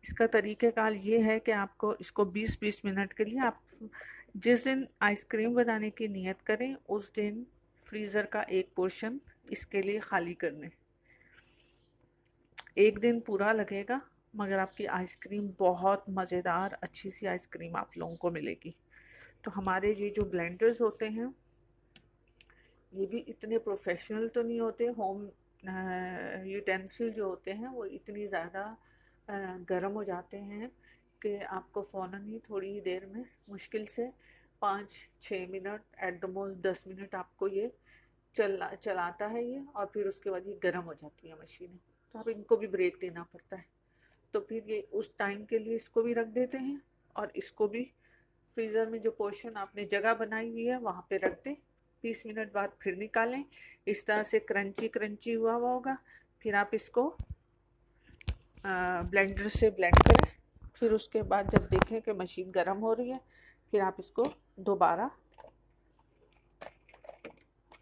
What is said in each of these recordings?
इसका तरीक़ाकार ये है कि आपको इसको 20-20 मिनट के लिए आप जिस दिन आइसक्रीम बनाने की नियत करें उस दिन फ्रीज़र का एक पोर्शन इसके लिए खाली कर लें। एक दिन पूरा लगेगा मगर आपकी आइसक्रीम बहुत मज़ेदार अच्छी सी आइसक्रीम आप लोगों को मिलेगी। तो हमारे ये जो ब्लेंडर्स होते हैं ये भी इतने प्रोफेशनल तो नहीं होते। होम यूटेंसिल जो होते हैं वो इतनी ज़्यादा गर्म हो जाते हैं कि आपको फ़ौरन ही थोड़ी ही देर में मुश्किल से 5-6 minute at the most 10 minute आपको ये चलाता है ये, और फिर उसके बाद ये गर्म हो जाती है मशीनें। तो आप इनको भी ब्रेक देना पड़ता है। तो फिर ये उस टाइम के लिए इसको भी रख देते हैं और इसको भी फ्रीज़र में जो पोर्शन आपने जगह बनाई हुई है वहाँ पे रख दें। 20 मिनट बाद फिर निकालें। इस तरह से क्रंची क्रंची हुआ हुआ होगा। फिर आप इसको ब्लेंडर से ब्लेंड करें। फिर उसके बाद जब देखें कि मशीन गर्म हो रही है फिर आप इसको दोबारा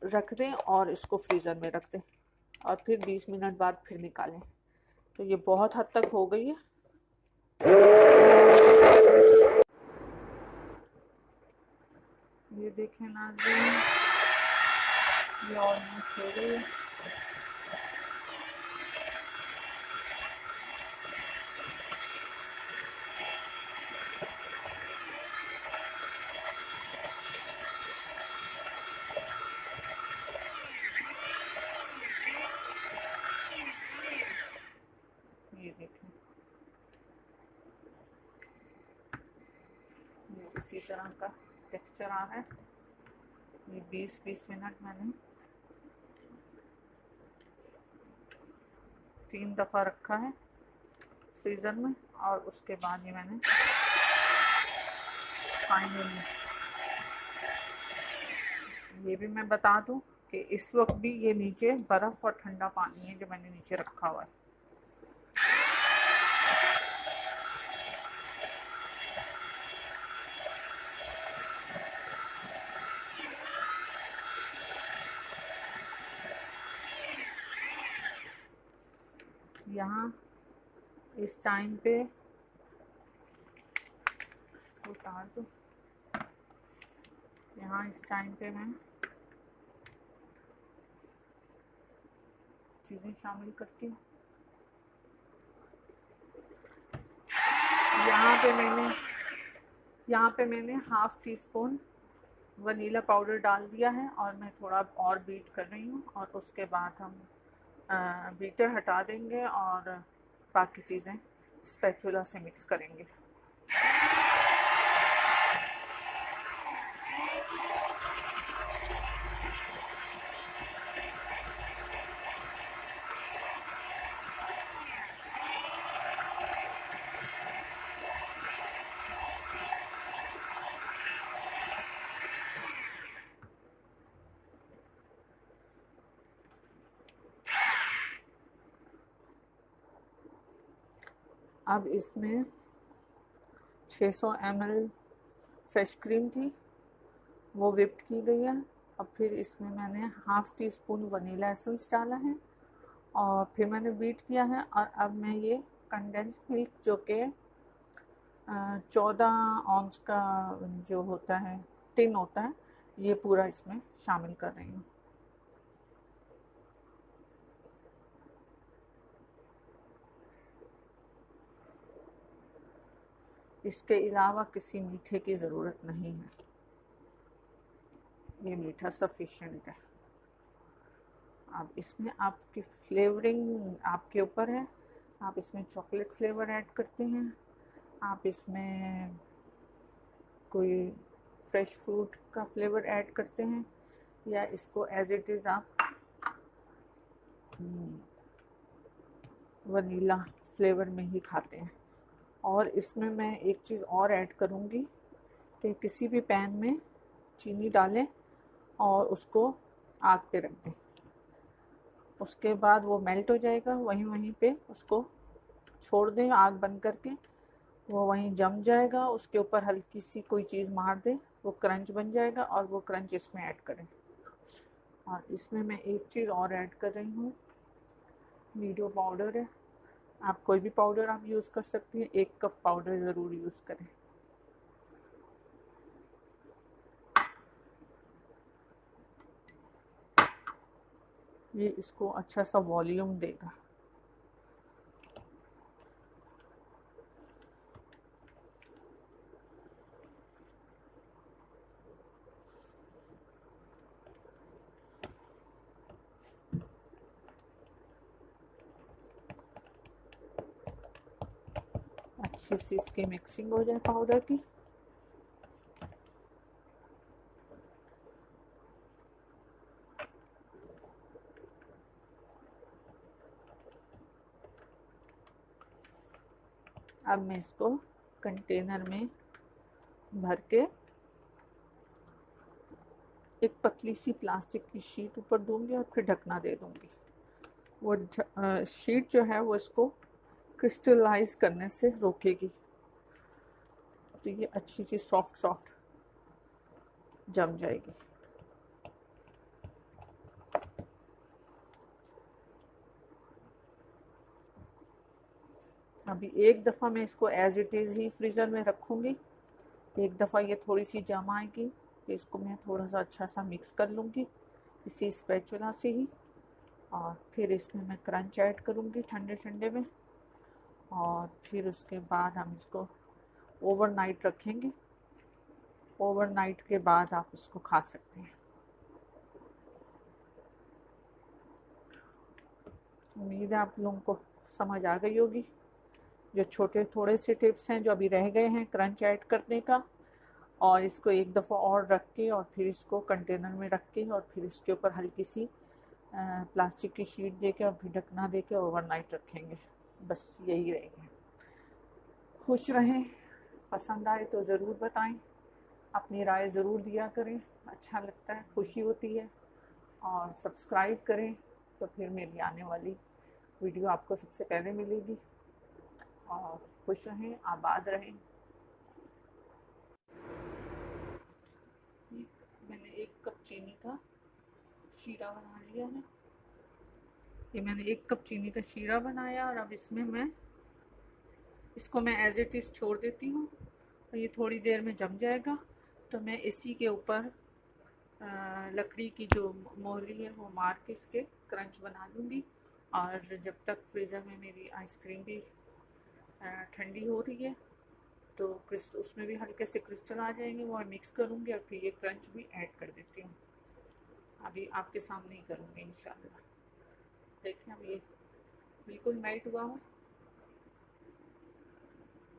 रख दें और इसको फ्रीज़र में रख दें और फिर 20 मिनट बाद फिर निकालें। तो ये बहुत हद तक हो गई है। ये देखें नाज़रीन, ये ऑलमोस्ट हो गई है। ये देखें, ये इसी तरह का टेक्सचर आ रहा है। ये 20-20 मिनट मैंने 3 दफ़ा रखा है फ्रीज़र में और उसके बाद ये मैंने फाइनली ये भी मैं बता दूं कि इस वक्त भी ये नीचे बर्फ़ और ठंडा पानी है जो मैंने नीचे रखा हुआ है। यहाँ इस टाइम पे इसको उतार दूँ। यहाँ इस टाइम पे मैं चीज़ें शामिल करती हूँ। यहाँ पे मैंने half tea spoon vanilla powder डाल दिया है और मैं थोड़ा और बीट कर रही हूँ और उसके बाद हम बीटर हटा देंगे और बाकी चीज़ें स्पैचुला से मिक्स करेंगे। अब इसमें 600 ml फ्रेश क्रीम थी वो विप्ड की गई है। अब फिर इसमें मैंने half tea spoon vanilla essence डाला है और फिर मैंने बीट किया है और अब मैं ये कंडेंस मिल्क जो कि 14 ऑन्स का जो होता है टिन होता है ये पूरा इसमें शामिल कर रही हूँ। इसके अलावा किसी मीठे की ज़रूरत नहीं है। ये मीठा सफिशिएंट है। अब इसमें आपकी फ्लेवरिंग आपके ऊपर है। आप इसमें चॉकलेट फ्लेवर ऐड करते हैं, आप इसमें कोई फ्रेश फ्रूट का फ्लेवर ऐड करते हैं या इसको एज इट इज़ आप वनीला फ्लेवर में ही खाते हैं। और इसमें मैं एक चीज़ और ऐड करूँगी कि किसी भी पैन में चीनी डालें और उसको आग पे रख दें। उसके बाद वो मेल्ट हो जाएगा, वहीं पे उसको छोड़ दें आग बंद करके। वो वहीं जम जाएगा, उसके ऊपर हल्की सी कोई चीज़ मार दें, वो क्रंच बन जाएगा और वो क्रंच इसमें ऐड करें। और इसमें मैं एक चीज़ और ऐड कर रही हूँ, नीडो पाउडर है आप कोई भी पाउडर आप यूज़ कर सकती हैं, 1 कप पाउडर ज़रूर यूज़ करें। ये इसको अच्छा सा वॉल्यूम देगा। अच्छी सी इसकी मिक्सिंग हो जाए पाउडर की। अब मैं इसको कंटेनर में भर के एक पतली सी प्लास्टिक की शीट ऊपर दूंगी और फिर ढकना दे दूंगी। वो शीट जो है वो इसको क्रिस्टलाइज करने से रोकेगी, तो ये अच्छी सी सॉफ्ट सॉफ्ट जम जाएगी। अभी एक दफ़ा मैं इसको एज इट इज़ ही फ्रीज़र में रखूँगी। एक दफ़ा ये थोड़ी सी जम आएगी, फिर इसको मैं थोड़ा सा अच्छा सा मिक्स कर लूँगी इसी स्पैचुला से ही, और फिर इसमें मैं क्रंच ऐड करूँगी ठंडे ठंडे में, और फिर उसके बाद हम इसको ओवरनाइट रखेंगे। ओवरनाइट के बाद आप इसको खा सकते हैं। उम्मीद है आप लोगों को समझ आ गई होगी। जो छोटे थोड़े से टिप्स हैं जो अभी रह गए हैं क्रंच ऐड करने का, और इसको एक दफ़ा और रख के और फिर इसको कंटेनर में रख के और फिर इसके ऊपर हल्की सी प्लास्टिक की शीट दे के और फिर ढकना दे के ओवरनाइट रखेंगे। बस यही रहेगा। खुश रहें, पसंद आए तो ज़रूर बताएं, अपनी राय ज़रूर दिया करें, अच्छा लगता है, खुशी होती है। और सब्सक्राइब करें तो फिर मेरी आने वाली वीडियो आपको सबसे पहले मिलेगी। और खुश रहें, आबाद रहें। मैंने 1 कप चीनी का शीरा बना लिया है। ये मैंने 1 कप चीनी का शीरा बनाया, और अब इसको मैं एज इट इज़ छोड़ देती हूँ, और ये थोड़ी देर में जम जाएगा। तो मैं इसी के ऊपर लकड़ी की जो मोहली है वो मार के इसके क्रंच बना लूँगी। और जब तक फ्रीज़र में मेरी आइसक्रीम भी ठंडी हो रही है, तो उसमें भी हल्के से क्रिस्टल आ जाएंगे, वो मिक्स करूँगी और फिर ये क्रंच भी ऐड कर देती हूँ। अभी आपके सामने ही करूँगी इंशाल्लाह। देखिए अब ये बिल्कुल मेल्ट हुआ हो,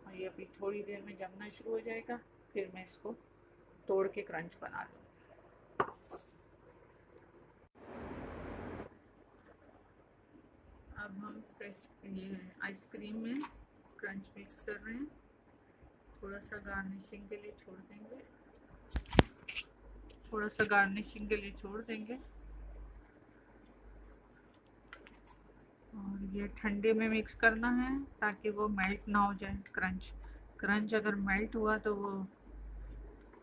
और ये अभी थोड़ी देर में जमना शुरू हो जाएगा, फिर मैं इसको तोड़ के क्रंच बना लूँ। अब हम फ्रेश ये आइसक्रीम में क्रंच मिक्स कर रहे हैं। थोड़ा सा गार्निशिंग के लिए छोड़ देंगे, थोड़ा सा गार्निशिंग के लिए छोड़ देंगे। और ये ठंडे में मिक्स करना है ताकि वो मेल्ट ना हो जाए। क्रंच अगर मेल्ट हुआ तो वो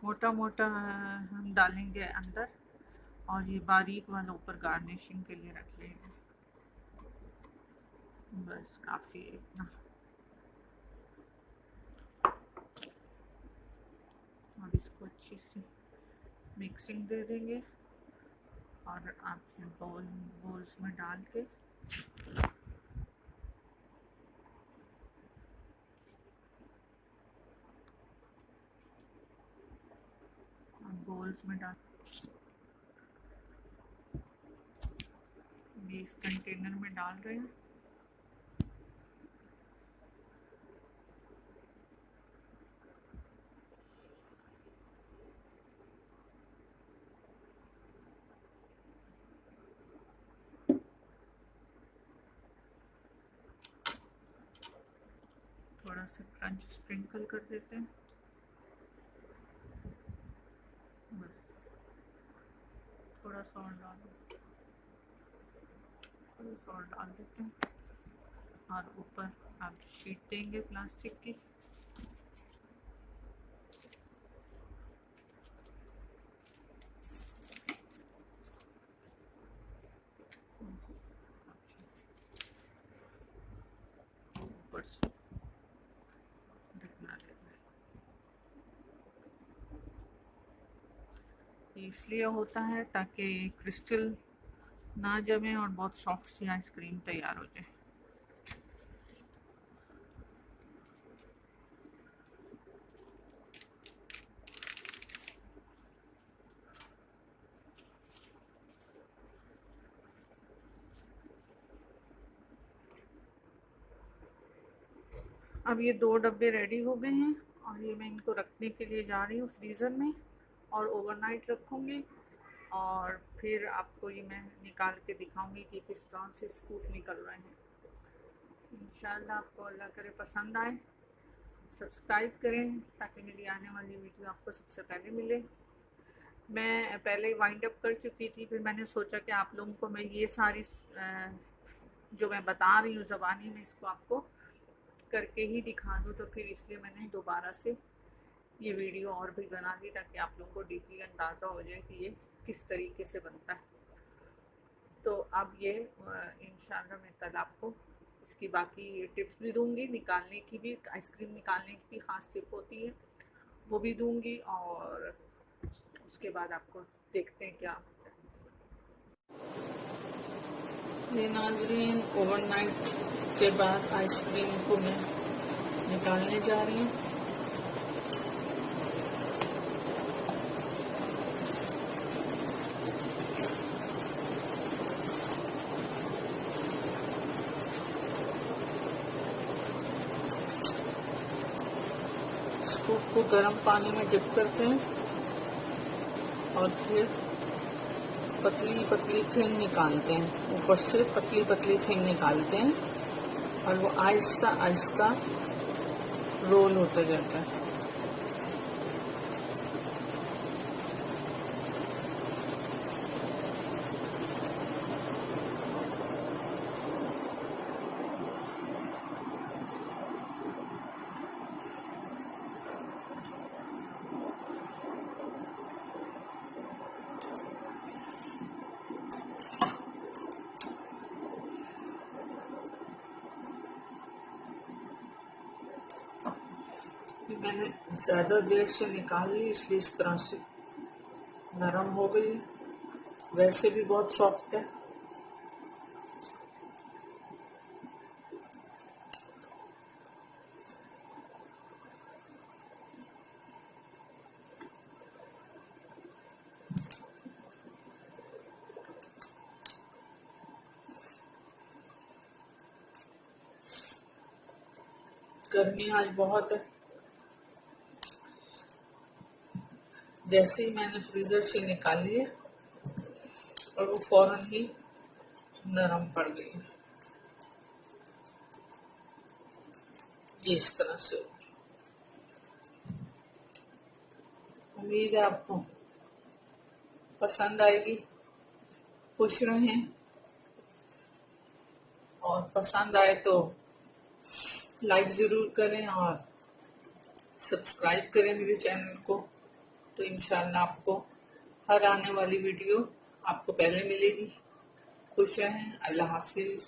मोटा मोटा हम डालेंगे अंदर, और ये बारीक वाला ऊपर गार्निशिंग के लिए रख लेंगे। बस काफ़ी है इतना। और इसको अच्छी सी मिक्सिंग दे देंगे, और आप बोल्स में डाल के ये इस कंटेनर में डाल रहे हैं। थोड़ा सा क्रंच स्प्रिंकल कर देते हैं, बस थोड़ा सा और डाल देते हैं, और ऊपर आप शीट देंगे प्लास्टिक की। ये इसलिए होता है ताकि क्रिस्टल ना जमे और बहुत सॉफ्ट सी आइसक्रीम तैयार हो जाए। अब ये 2 डब्बे रेडी हो गए हैं और ये मैं इनको रखने के लिए जा रही हूँ फ्रीज़र में और ओवरनाइट रखूँगी और फिर आपको ये मैं निकाल के दिखाऊंगी कि किस तरह से स्कूप निकल रहे हैं। इंशाल्लाह आपको अल्लाह करे पसंद आए। सब्सक्राइब करें ताकि मेरी आने वाली वीडियो आपको सबसे पहले मिले। मैं पहले वाइंड अप कर चुकी थी, फिर मैंने सोचा कि आप लोगों को मैं ये सारी जो मैं बता रही हूँ ज़बानी में इसको आपको करके ही दिखा दूँ, तो फिर इसलिए मैंने दोबारा से ये वीडियो और भी बना दी ताकि आप लोगों को डीपली अंदाज़ा हो जाए कि ये किस तरीके से बनता है। तो अब ये इंशाल्लाह मैं कल आपको इसकी बाकी टिप्स भी दूंगी, निकालने की भी, आइसक्रीम निकालने की भी ख़ास टिप होती है वो भी दूंगी और उसके बाद आपको देखते हैं क्या। ये नाज़रीन ओवरनाइट के बाद आइसक्रीम को मैं निकालने जा रही हूँ। स्कूप को गर्म पानी में डिप करते हैं और फिर पतली पतली थिन निकालते हैं, ऊपर से पतली पतली थिन निकालते हैं और वो आहिस्ता आहिस्ता रोल होता जाता है। मैंने ज़्यादा देर से निकाली इसलिए इस तरह से नरम हो गई, वैसे भी बहुत सॉफ्ट है। गर्मी आज बहुत है। जैसे ही मैंने फ्रीजर से निकाली है और वो फौरन ही नरम पड़ गई, ये इस तरह से। उम्मीद है आपको पसंद आएगी। खुश रहें और पसंद आए तो लाइक ज़रूर करें और सब्सक्राइब करें मेरे चैनल को, तो इंशाल्लाह आपको हर आने वाली वीडियो आपको पहले मिलेगी। खुश रहें। अल्लाह हाफिज़।